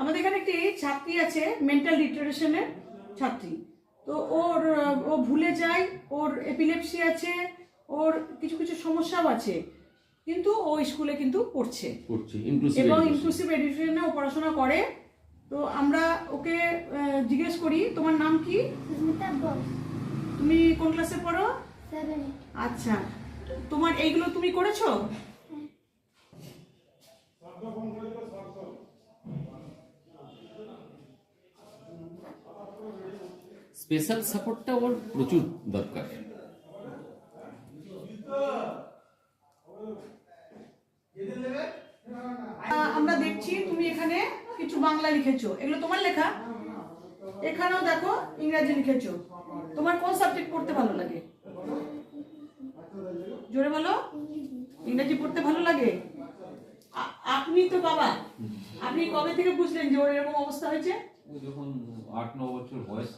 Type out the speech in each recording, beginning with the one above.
আমাদের এখানে একটি ছাত্রী আছে মেন্টাল রিটার্ডেশনের ছাত্রী। তো ও ভুলে যায়, ওর এপিলেপসি আছে, ওর কিছু কিছু সমস্যাও আছে, কিন্তু ও স্কুলে কিন্তু পড়ছে এবং ইনক্লুসিভ এডুকেশনে ও পড়াশোনা করে। তো আমরা ওকে জিজ্ঞেস করি, তোমার নাম কি? তুমি কোন ক্লাসে পড়ো? 7। আচ্ছা, তোমার এইগুলো তুমি করেছো? স্পেশাল সাপোর্টটা ওর প্রচুর দরকার। আমরা দেখছি তুমি এখানে কিছু বাংলা লিখেছো, এগুলো তোমার লেখা? এখানেও দেখো ইংরেজি লিখেছো। তোমার কোন সাবজেক্ট পড়তে ভালো লাগে? জোরে বলো। ইংরেজি পড়তে ভালো লাগে। আপনি তো বাবা, আপনি কবে থেকে বুঝলেন যে ওর এরকম অবস্থা হয়েছে? যখন 8-9 বছর বয়স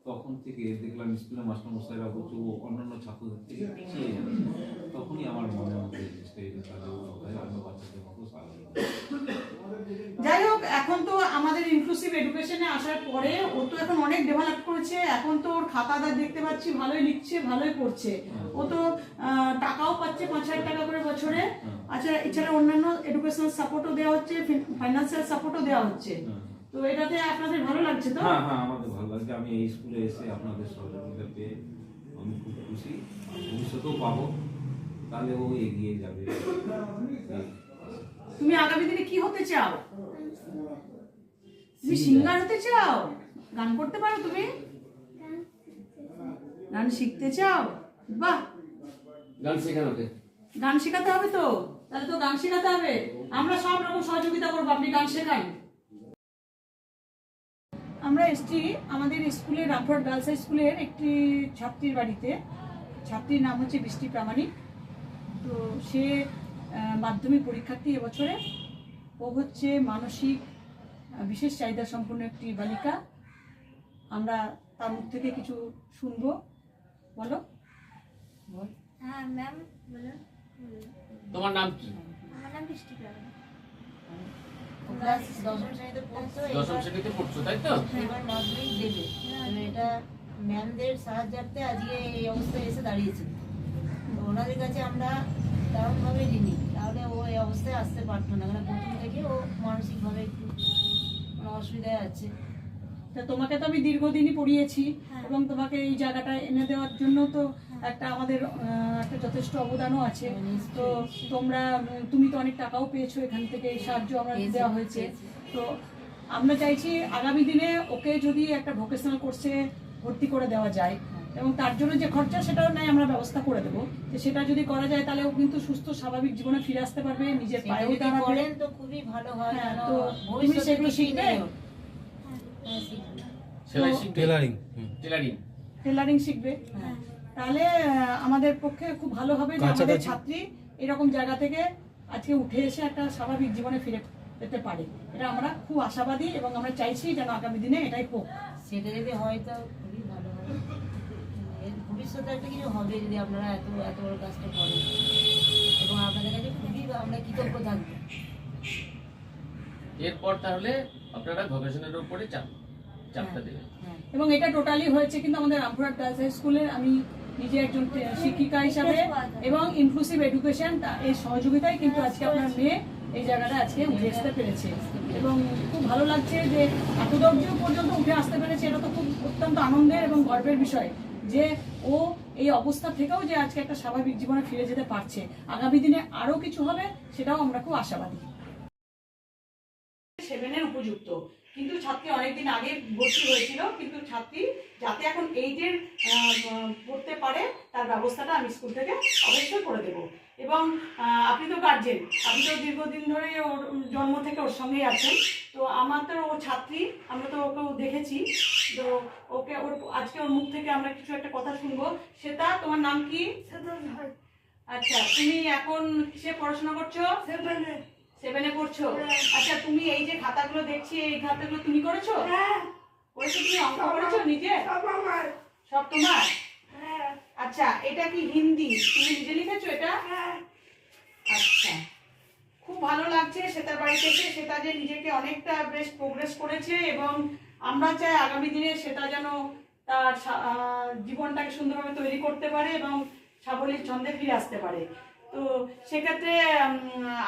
তখন থেকে দেখলাম স্কুলে মাস্টারমশাইরা বলছে ও অন্যান্য ছাত্রদের থেকে পিছিয়ে যাচ্ছে, তখনই আমার মনে মধ্যে অন্য বাচ্চাদের মতো স্বাভাবিক। যাই হোক, এখন তো আমাদের ইনক্লুসিভ এডুকেশনে আসার পরে ও তো এখন অনেক ডেভেলপ করেছে। এখন তো ওর খাতাদার দেখতে পাচ্ছি ভালোই লিখছে, ভালোই পড়ছে। ও তো টাকাও পাচ্ছে 5,000 টাকা করে বছরে। আচ্ছা, এছাড়া অন্যান্য এডুকেশনাল সাপোর্টও দেওয়া হচ্ছে, ফাইন্যান্সিয়াল সাপোর্টও দেওয়া হচ্ছে। তো এটাতে আপনাদের ভালো লাগছে তো? হ্যাঁ হ্যাঁ, আমাদের ভালো লাগছে। আমি এই স্কুলে এসে আপনাদের সহযোগিতা পেয়ে আমি খুব খুশি। ভবিষ্যতেও পাবো, তাহলে ও এগিয়ে যাবে। তুমি আগামী দিনে কি হতে চাও? তুমি সিঙ্গার হতে চাও? গান করতে পারো তুমি? গান শিখতে চাও? বাহ, গান শেখানোকে গান শেখাতে হবে তো, তাহলে তো গান শেখাতে হবে। আমরা সব রকম সহযোগিতা করবো, আপনি গান শেখান। আমরা এসছি আমাদের স্কুলের রামপুরহাট গার্লস হাই স্কুলের একটি ছাত্রীর বাড়িতে। ছাত্রীর নাম হচ্ছে বৃষ্টি প্রামাণিক। তো সে মাধ্যমিক পরীক্ষার্থী এবছরে। ও হচ্ছে মানসিক বিশেষ চাহিদা সম্পন্ন একটি বালিকা। আমরা তার মুখ থেকে কিছু শুনবো। বলো। হ্যাঁ ম্যাম, বলুন। তোমার নাম কি? আমার নাম বৃষ্টি প্রামাণিক। ক্লাস 10ম শ্রেণীতে পড়তো। 10ম শ্রেণীতে পড়ছো, তাই তো? এবার মাধ্যমিক দেবে। তো এটা ম্যামদের সাহায্যার্থে আজকে এই অবস্থায় এসে দাঁড়িয়েছে। তো ওনাদের কাছে আমরা দারুণভাবে ঋণী, তাহলে ও এই অবস্থায় আসতে পারতো না। কারণ প্রথম থেকে ও মানসিকভাবে একটু অসুবিধায় আছে। তা তোমাকে তো আমি দীর্ঘদিনই পড়িয়েছি এবং তোমাকে এই জায়গাটা এনে দেওয়ার জন্য তো একটা আমাদের একটা যথেষ্ট অবদানও আছে। তো তুমি তো অনেক টাকাও পেয়েছো এখান থেকে, এই সাহায্য আমরা দেওয়া হয়েছে। তো আমরা চাইছি আগামী দিনে ওকে যদি একটা ভোকেশনাল কোর্সে ভর্তি করে দেওয়া যায় এবং তার জন্য যে খরচা সেটাও নাই আমরা ব্যবস্থা করে দেবো। তো সেটা যদি করা যায় তাহলে ও কিন্তু সুস্থ স্বাভাবিক জীবনে ফিরে আসতে পারবে, নিজের পায়েও দাঁড়াবে। তো খুবই ভালো হয়। তো তুমি সেগুলো শিখবে? টেলারিং শিখবে। তাহলে আমাদের পক্ষে খুব ভালো হবে যে আমাদের ছাত্রী এরকম জায়গা থেকে আজকে উঠে এসে একটা স্বাভাবিক জীবনে ফিরে পেতে পারে। এটা আমরা খুব আশাবাদী এবং আমরা চাইছি যেন আগামী দিনে এটাই হোক। সেটা যদি হয় তো খুবই ভালো হবে। এর ভবিষ্যতে একটা কিছু হবে যদি আপনারা এত বড় কাজটা করেন, এবং আপনাদের কাছে খুবই আমরা কৃতজ্ঞ থাকবো। এরপর তাহলে আপনারা ভোকেশনের উপরে চাপটা দেবেন। এবং এটা টোটালি হয়েছে কিন্তু আমাদের রামপুরহাট গার্লস হাই স্কুলের, আমি নিজে একজন শিক্ষিকা হিসাবে এবং ইনক্লুসিভ এডুকেশন এই সহযোগিতায় কিন্তু আজকে আপনার মেয়ে এই জায়গাটা আজকে উঠে আসতে পেরেছে। এবং খুব ভালো লাগছে যে এতদূর পর্যন্ত উঠে আসতে পেরেছে। এটা তো খুব অত্যন্ত আনন্দের এবং গর্বের বিষয় যে ও এই অবস্থা থেকেও যে আজকে একটা স্বাভাবিক জীবনে ফিরে যেতে পারছে। আগামী দিনে আরো কিছু হবে, সেটাও আমরা খুব আশাবাদী। 7-এর উপযুক্ত, কিন্তু ছাত্রী অনেকদিন আগে ভর্তি হয়েছিল, কিন্তু ছাত্রী যাতে এখন 8-এর পড়তে পারে তার ব্যবস্থাটা আমি স্কুল থেকে অবশ্যই করে দেবো। এবং আপনি তো গার্জেন, আপনি তো দীর্ঘদিন ধরে ওর জন্ম থেকে ওর সঙ্গেই আছেন। তো আমার তো ও ছাত্রী, আমরা তো ওকেও দেখেছি। তো ওকে আজকে ওর মুখ থেকে আমরা কিছু একটা কথা শুনবো। শ্বেতা, তোমার নাম কি? আচ্ছা, তুমি এখন কিসে পড়াশোনা করছো? 7-এ পড়ছো। আচ্ছা, তুমি এই যে খাতাগুলো দেখছি, এই খাতাগুলো তুমি করেছো? করেছো? তুমি অঙ্ক করেছো নিজে? সব তোমার? আচ্ছা, এটা কি হিন্দি? তুমি নিজে লিখেছো এটা? আচ্ছা, খুব ভালো লাগছে লাগছে সেটার বাড়িতে এসে, সেটা যে নিজেকে অনেকটা বেশ প্রোগ্রেস করেছে, এবং আমরা চাই আগামী দিনে সেটা যেন তার জীবনটাকে সুন্দরভাবে তৈরি করতে পারে এবং সাবলীল ছন্দে ফিরে আসতে পারে। তো সেক্ষেত্রে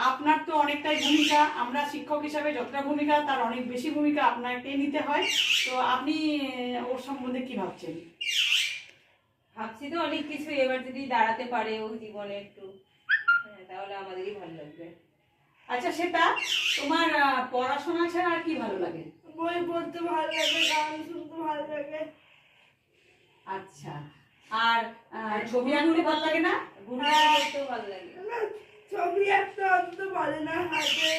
আপনার তো অনেকটাই ভূমিকা, আমরা শিক্ষক হিসাবে যতটা ভূমিকা তার অনেক বেশি ভূমিকা আপনাকেই নিতে হয়। তো আপনি ওর সম্বন্ধে কি ভাবছেন? ভাবছি তো অনেক কিছু, এবার যদি দাঁড়াতে পারে ও জীবনে একটু, তাহলে আমাদেরই ভালো লাগবে। আচ্ছা, সেটা তোমার পড়াশোনা ছাড়া আর কি ভালো লাগে? বই পড়তে ভালো লাগে, গান শুনতে ভালো লাগে। আচ্ছা, আর ছবি আঁকতে ভালো লাগে না? ঘুরতেও ভালো লাগে। ছবি একটা অন্ত পারে না, হাতে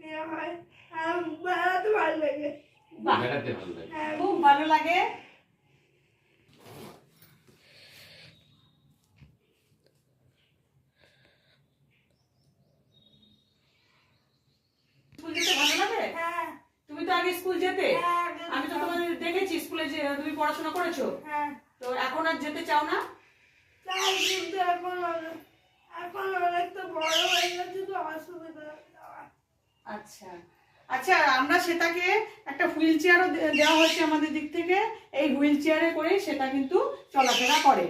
নেওয়া হয়। আর বেড়াতে ভালো লাগে। বাহ, বেড়াতে ভালো লাগে। হ্যাঁ, খুব ভালো লাগে। স্কুল যেতে ভালো লাগে? হ্যাঁ, তুমি তো আগে স্কুল যেতে, হ্যাঁ, আমি তো তোমাদের দেখেছি স্কুলে যে তুমি পড়াশোনা করেছো, হ্যাঁ। তো এখন আর যেতে চাও না? তাই কিন্তু এখন অনেকটা বড় হয়ে গেছে, তো অসুবিধা হয়। আচ্ছা আচ্ছা, আমরা সেটাকে একটা হুইল চেয়ারও দেওয়া হয়েছে আমাদের দিক থেকে, এই হুইল চেয়ারে করে সেটা কিন্তু চলাফেরা করে।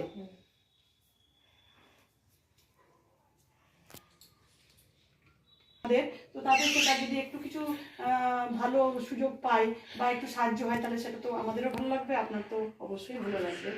তো তাদের সেটা যদি একটু কিছু ভালো সুযোগ পায় বা একটু সাহায্য হয়, তাহলে সেটা তো আমাদেরও ভালো লাগবে, আপনার তো অবশ্যই ভালো লাগবে।